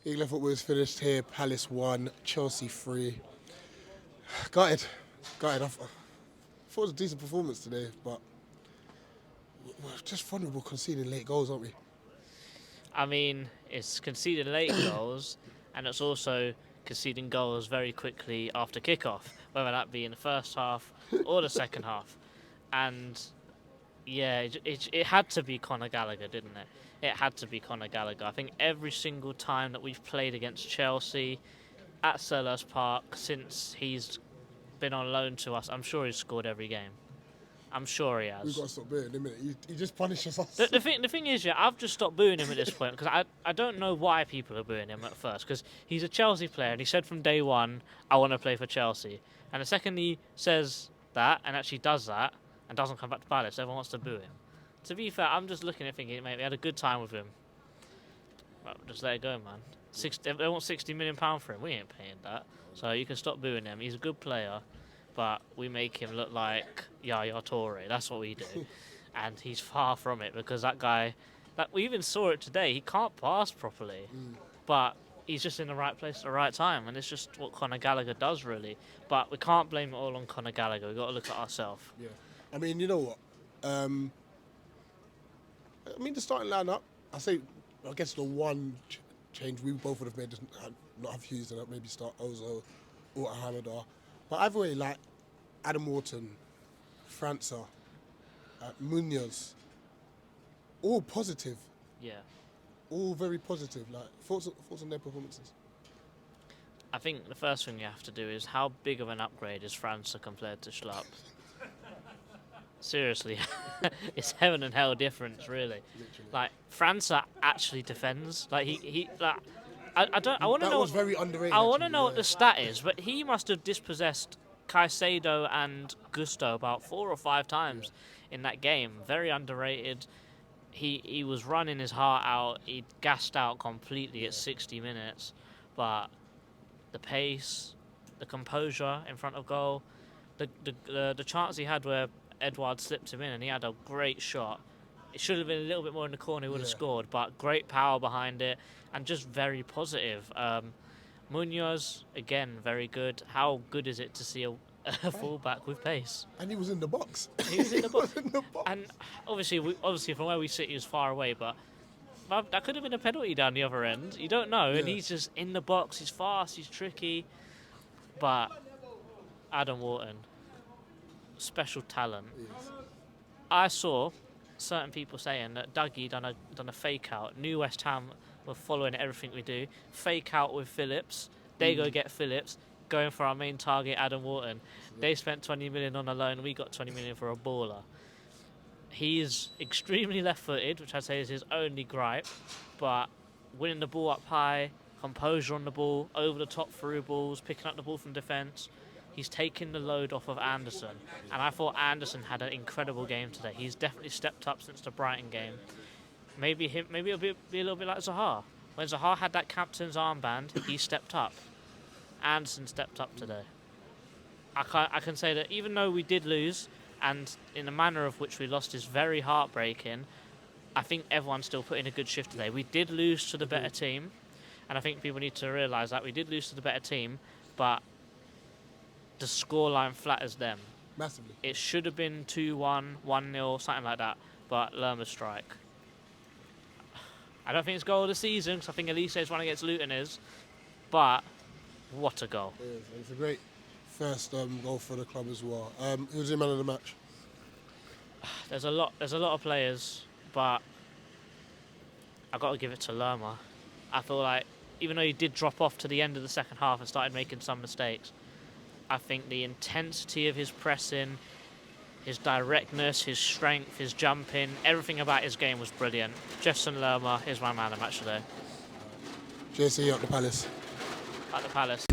England football is finished here. Palace 1, Chelsea 3. Gutted. I thought it was a decent performance today, but we're just vulnerable conceding late goals, aren't we? I mean, it's conceding late goals, and it's also conceding goals very quickly after kickoff, whether that be in the first half or the second half. And yeah, it had to be Conor Gallagher, didn't it? It had to be Conor Gallagher. I think every single time that we've played against Chelsea at Selhurst Park since he's been on loan to us, I'm sure he's scored every game. I'm sure he has. We've got to stop booing him, innit? He just punishes us. The thing is, yeah, I've just stopped booing him at this point because I don't know why people are booing him at first, because he's a Chelsea player and he said from day one, I want to play for Chelsea. And the second he says that and actually does that and doesn't come back to Palace, everyone wants to boo him. To be fair, I'm just looking at thinking, mate, we had a good time with him. Well, just let it go, man. They want £60 million for him. We ain't paying that. So you can stop booing him. He's a good player, but we make him look like Yaya Toure. That's what we do. And he's far from it, because that guy, we even saw it today, he can't pass properly. But he's just in the right place at the right time, and it's just what Conor Gallagher does, really. But we can't blame it all on Conor Gallagher. We've got to look at ourselves. Yeah. I mean, you know what? The starting lineup, I guess the one change we both would have made is not have Hughes and maybe start Ozo or Hamada. But either way, like Adam Wharton, França, Munoz, all positive. Yeah. All very positive. Like thoughts on their performances. I think the first thing you have to do is, how big of an upgrade is França compared to Schlupp? Seriously, it's heaven and hell difference, really. Literally. Like, França actually defends. Like I want to know. That was very underrated. I want to know what the stat is, but he must have dispossessed Caicedo and Gusto about 4 or 5 times in that game. Very underrated. He was running his heart out. He gassed out completely at 60 minutes, but the pace, the composure in front of goal, the chance he had where Edouard slipped him in and he had a great shot. It should have been a little bit more in the corner, he would have scored, but great power behind it and just very positive. Munoz, again, very good. How good is it to see a fullback with pace? And he was in the box. He was in the box. And obviously from where we sit, he was far away, but that could have been a penalty down the other end. You don't know, and he's just in the box. He's fast, he's tricky. But Adam Wharton, special talent. Yes. I saw certain people saying that Dougie done a fake out. New West Ham were following everything we do. Fake out with Phillips. They go get Phillips, going for our main target, Adam Wharton. They spent 20 million on a loan. We got 20 million for a baller. He's extremely left-footed, which I'd say is his only gripe. But winning the ball up high, composure on the ball, over the top through balls, picking up the ball from defence. He's taken the load off of Anderson, and I thought Anderson had an incredible game today. He's definitely stepped up since the Brighton game. Maybe it'll be a little bit like Zaha. When Zaha had that captain's armband, he stepped up. Anderson stepped up today. I can say that even though we did lose, and in the manner of which we lost is very heartbreaking, I think everyone still put in a good shift today. We did lose to the better team, and I think people need to realise that we did lose to the better team, but the scoreline flatters them. Massively. It should have been 2-1, 1-0, something like that, but Lerma's strike. I don't think it's goal of the season, because I think Elise's one against Luton is, but what a goal. It is. It's a great first goal for the club as well. Who's the man of the match? There's a lot of players, but I've got to give it to Lerma. I feel like, even though he did drop off to the end of the second half and started making some mistakes, I think the intensity of his pressing, his directness, his strength, his jumping, everything about his game was brilliant. Jefferson Lerma is my man of the match today. JC up the Palace. At the Palace.